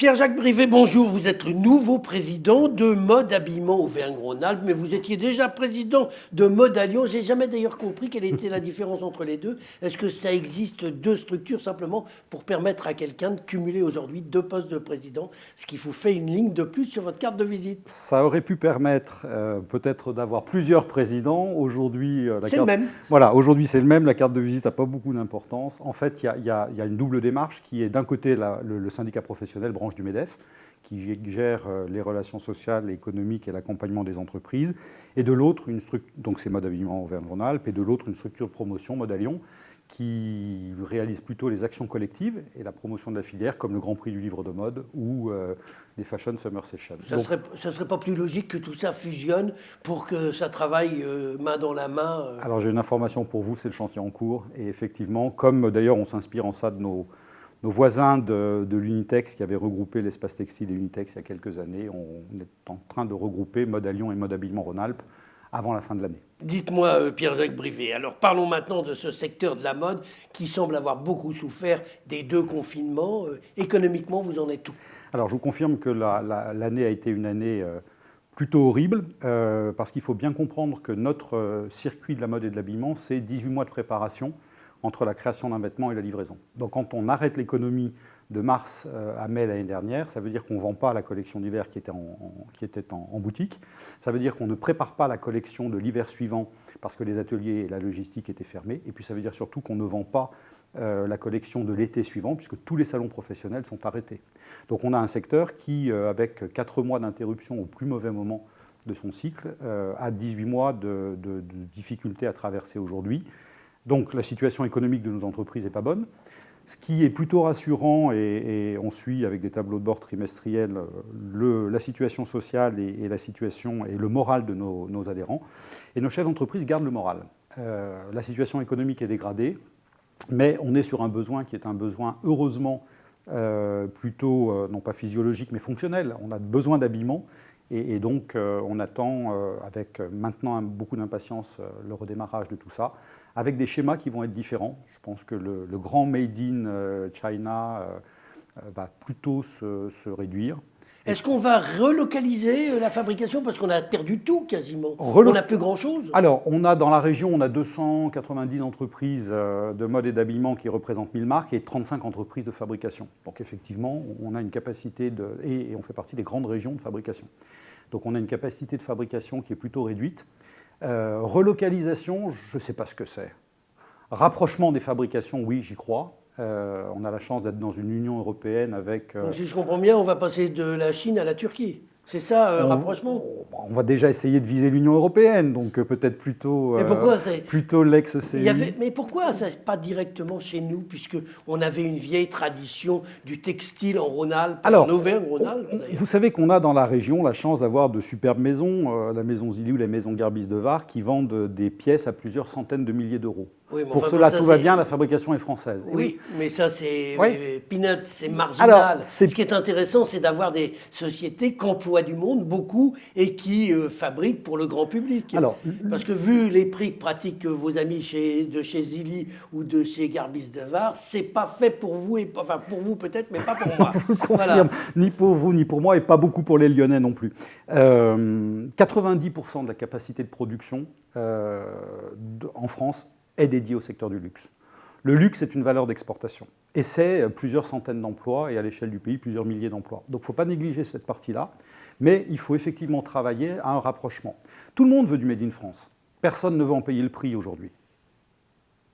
Pierre-Jacques Brivet, bonjour. Vous êtes le nouveau président de Mode Habillement Auvergne-Rhône-Alpes, mais vous étiez déjà président de Mode à Lyon. J'ai jamais d'ailleurs compris quelle était la différence entre les deux. Est-ce que ça existe deux structures simplement pour permettre à quelqu'un de cumuler aujourd'hui deux postes de président, ce qui vous fait une ligne de plus sur votre carte de visite? Ça aurait pu permettre peut-être d'avoir plusieurs présidents. Aujourd'hui, c'est le même. Voilà, aujourd'hui c'est le même. La carte de visite n'a pas beaucoup d'importance. En fait, il y a une double démarche qui est d'un côté le syndicat professionnel, branche du MEDEF, qui gère les relations sociales, économiques et l'accompagnement des entreprises, et de l'autre, donc c'est Mode Habillement Auvergne-Rhône-Alpes, et de l'autre, une structure de promotion, Mode à Lyon, qui réalise plutôt les actions collectives et la promotion de la filière, comme le Grand Prix du livre de mode ou les Fashion Summer Sessions. Ça serait pas plus logique que tout ça fusionne pour que ça travaille main dans la main Alors j'ai une information pour vous, c'est le chantier en cours. Et effectivement, comme d'ailleurs on s'inspire en ça de nos voisins de l'Unitex qui avaient regroupé l'espace textile et Unitex il y a quelques années, on est en train de regrouper Mode à Lyon et Mode Habillement Rhône-Alpes avant la fin de l'année. Dites-moi, Pierre-Jacques Brivet, alors parlons maintenant de ce secteur de la mode qui semble avoir beaucoup souffert des deux confinements. Économiquement, vous en êtes où? Alors je vous confirme que l'année a été une année plutôt horrible, parce qu'il faut bien comprendre que notre circuit de la mode et de l'habillement, c'est 18 mois de préparation entre la création d'un vêtement et la livraison. Donc quand on arrête l'économie de mars à mai l'année dernière, ça veut dire qu'on ne vend pas la collection d'hiver qui était en boutique. Ça veut dire qu'on ne prépare pas la collection de l'hiver suivant parce que les ateliers et la logistique étaient fermés. Et puis ça veut dire surtout qu'on ne vend pas la collection de l'été suivant puisque tous les salons professionnels sont arrêtés. Donc on a un secteur qui, avec 4 mois d'interruption au plus mauvais moment de son cycle, a 18 mois de difficultés à traverser aujourd'hui. Donc la situation économique de nos entreprises n'est pas bonne. Ce qui est plutôt rassurant, et on suit avec des tableaux de bord trimestriels la situation sociale et la situation et le moral de nos adhérents. Et nos chefs d'entreprise gardent le moral. La situation économique est dégradée, mais on est sur un besoin qui est un besoin, heureusement, plutôt, non pas physiologique, mais fonctionnel. On a besoin d'habillement. Et donc, on attend avec maintenant beaucoup d'impatience le redémarrage de tout ça, avec des schémas qui vont être différents. Je pense que le grand Made in China va plutôt se réduire. Est-ce qu'on va relocaliser la fabrication? Parce qu'on a perdu tout quasiment. On n'a plus grand-chose. Alors, dans la région, on a 290 entreprises de mode et d'habillement qui représentent 1000 marques et 35 entreprises de fabrication. Donc effectivement, on a une capacité et on fait partie des grandes régions de fabrication. Donc on a une capacité de fabrication qui est plutôt réduite. Relocalisation, je ne sais pas ce que c'est. Rapprochement des fabrications, oui, j'y crois. On a la chance d'être dans une Union européenne avec... Donc si je comprends bien, on va passer de la Chine à la Turquie. C'est ça, rapprochement? On va déjà essayer de viser l'Union européenne, donc peut-être plutôt l'ex-CEI. Mais pourquoi ça pas directement chez nous, puisqu'on avait une vieille tradition du textile en Rhône-Alpes, en Auvergne-Rhône-Alpes? Vous savez qu'on a dans la région la chance d'avoir de superbes maisons, la maison Zilli ou la maison Garbis de Var, qui vendent des pièces à plusieurs centaines de milliers d'euros. Oui, pour cela, tout va bien, la fabrication est française. Oui, mais ça, c'est peanuts, c'est marginal. Alors, ce qui est intéressant, c'est d'avoir des sociétés qui emploient du monde, beaucoup, et qui fabriquent pour le grand public. Parce que vu les prix que pratiquent vos amis de chez Zilli ou de chez Garbis de Var, c'est pas fait pour vous, enfin pour vous peut-être, mais pas pour moi. Je vous le confirme, ni pour vous, ni pour moi, et pas beaucoup pour les Lyonnais non plus. 90% de la capacité de production en France est dédié au secteur du luxe. Le luxe est une valeur d'exportation. Et c'est plusieurs centaines d'emplois et à l'échelle du pays, plusieurs milliers d'emplois. Donc il ne faut pas négliger cette partie-là, mais il faut effectivement travailler à un rapprochement. Tout le monde veut du Made in France. Personne ne veut en payer le prix aujourd'hui.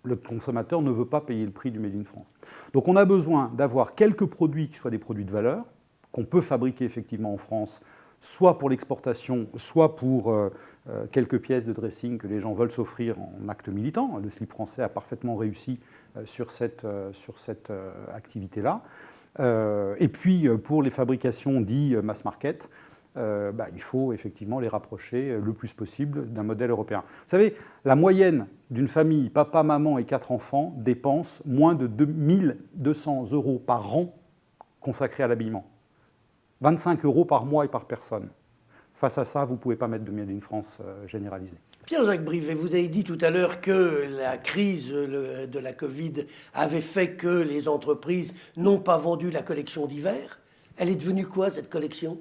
Le consommateur ne veut pas payer le prix du Made in France. Donc on a besoin d'avoir quelques produits qui soient des produits de valeur, qu'on peut fabriquer effectivement en France, soit pour l'exportation, soit pour quelques pièces de dressing que les gens veulent s'offrir en acte militant. Le slip français a parfaitement réussi sur cette activité-là. Et puis, pour les fabrications dites mass market, il faut effectivement les rapprocher le plus possible d'un modèle européen. Vous savez, la moyenne d'une famille, papa, maman et 4 enfants, dépense moins de 200 € par an consacrés à l'habillement. 25 € par mois et par personne. Face à ça, vous ne pouvez pas mettre de Made in France généralisé. Pierre-Jacques Brivet, vous avez dit tout à l'heure que la crise de la Covid avait fait que les entreprises n'ont pas vendu la collection d'hiver. Elle est devenue quoi, cette collection?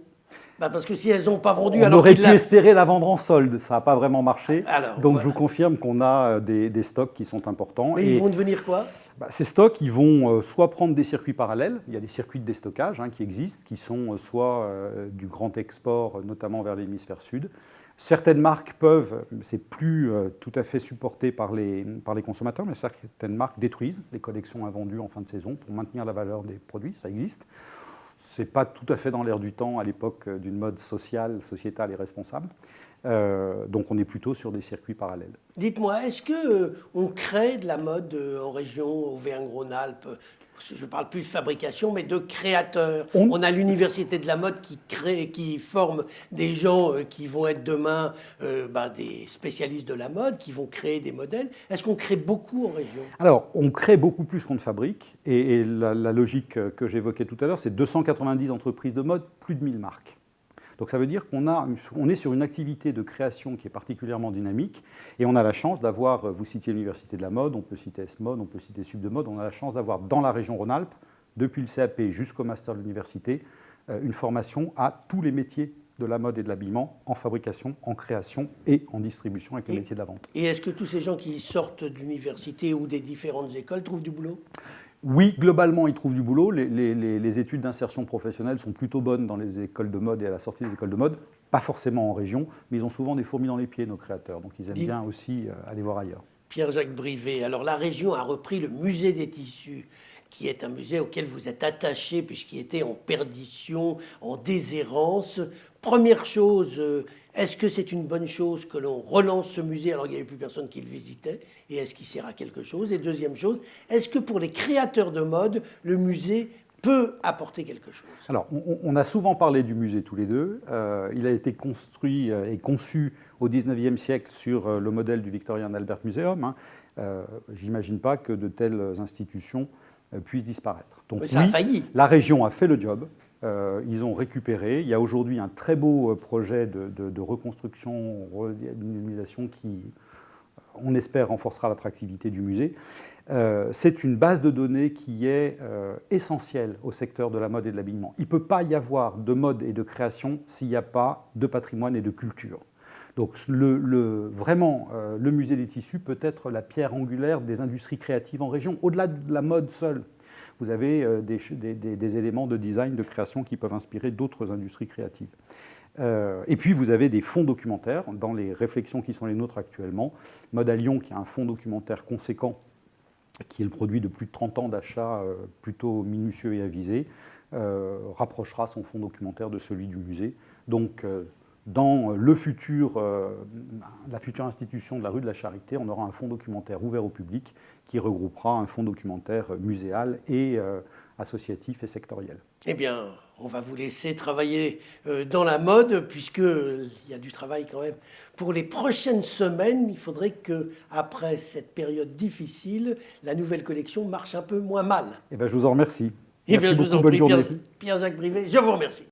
Parce que si elles n'ont pas vendu... On aurait pu espérer la vendre en solde, ça n'a pas vraiment marché. Alors, donc je vous confirme qu'on a des stocks qui sont importants. Mais ils vont devenir quoi? Ces stocks, ils vont soit prendre des circuits parallèles, il y a des circuits de déstockage qui existent, qui sont soit du grand export, notamment vers l'hémisphère sud. Certaines marques peuvent, c'est plus tout à fait supporté par les consommateurs, mais certaines marques détruisent les collections invendues en fin de saison pour maintenir la valeur des produits, ça existe. Ce n'est pas tout à fait dans l'air du temps à l'époque d'une mode sociale, sociétale et responsable. Donc on est plutôt sur des circuits parallèles. Dites-moi, est-ce qu'on crée de la mode en région Auvergne-Rhône-Alpes? Je ne parle plus de fabrication, mais de créateurs. On a l'université de la mode qui forme des gens qui vont être demain des spécialistes de la mode, qui vont créer des modèles. Est-ce qu'on crée beaucoup en région? Alors, on crée beaucoup plus qu'on ne fabrique. Et la logique que j'évoquais tout à l'heure, c'est 290 entreprises de mode, plus de 1000 marques. Donc ça veut dire qu'on est sur une activité de création qui est particulièrement dynamique et on a la chance d'avoir, vous citiez l'Université de la mode, on peut citer S-Mode, on peut citer Sub de Mode, on a la chance d'avoir dans la région Rhône-Alpes, depuis le CAP jusqu'au master de l'université, une formation à tous les métiers de la mode et de l'habillement, en fabrication, en création et en distribution avec les métiers de la vente. Et est-ce que tous ces gens qui sortent de l'université ou des différentes écoles trouvent du boulot? Oui, globalement, ils trouvent du boulot. Les études d'insertion professionnelle sont plutôt bonnes dans les écoles de mode et à la sortie des écoles de mode. Pas forcément en région, mais ils ont souvent des fourmis dans les pieds, nos créateurs. Donc ils aiment bien aussi aller voir ailleurs. Pierre-Jacques Brivet, alors la région a repris le musée des tissus, qui est un musée auquel vous êtes attaché puisqu'il était en perdition, en déshérence. Première chose, est-ce que c'est une bonne chose que l'on relance ce musée alors qu'il n'y avait plus personne qui le visitait? Et est-ce qu'il sert à quelque chose? Et deuxième chose, est-ce que pour les créateurs de mode, le musée peut apporter quelque chose? Alors, on a souvent parlé du musée tous les deux. Il a été construit et conçu au XIXe siècle sur le modèle du Victorian Albert Museum. J'imagine pas que de telles institutions puissent disparaître. Donc mais ça a failli. La région a fait le job. Ils ont récupéré. Il y a aujourd'hui un très beau projet de reconstruction, redynamisation qui, on espère, renforcera l'attractivité du musée. C'est une base de données qui est essentielle au secteur de la mode et de l'habillement. Il ne peut pas y avoir de mode et de création s'il n'y a pas de patrimoine et de culture. Donc vraiment, le musée des tissus peut être la pierre angulaire des industries créatives en région, au-delà de la mode seule. Vous avez des éléments de design, de création qui peuvent inspirer d'autres industries créatives. Et puis vous avez des fonds documentaires dans les réflexions qui sont les nôtres actuellement. Mode à Lyon, qui a un fonds documentaire conséquent, qui est le produit de plus de 30 ans d'achats plutôt minutieux et avisés, rapprochera son fonds documentaire de celui du musée. Donc dans la future institution de la rue de la Charité, on aura un fonds documentaire ouvert au public qui regroupera un fonds documentaire muséal et associatif et sectoriel. Eh bien, on va vous laisser travailler dans la mode, puisqu'il y a du travail quand même. Pour les prochaines semaines, il faudrait qu'après cette période difficile, la nouvelle collection marche un peu moins mal. Eh bien, je vous en remercie. Merci beaucoup, bonne journée. Pierre-Jacques Brivet, je vous remercie.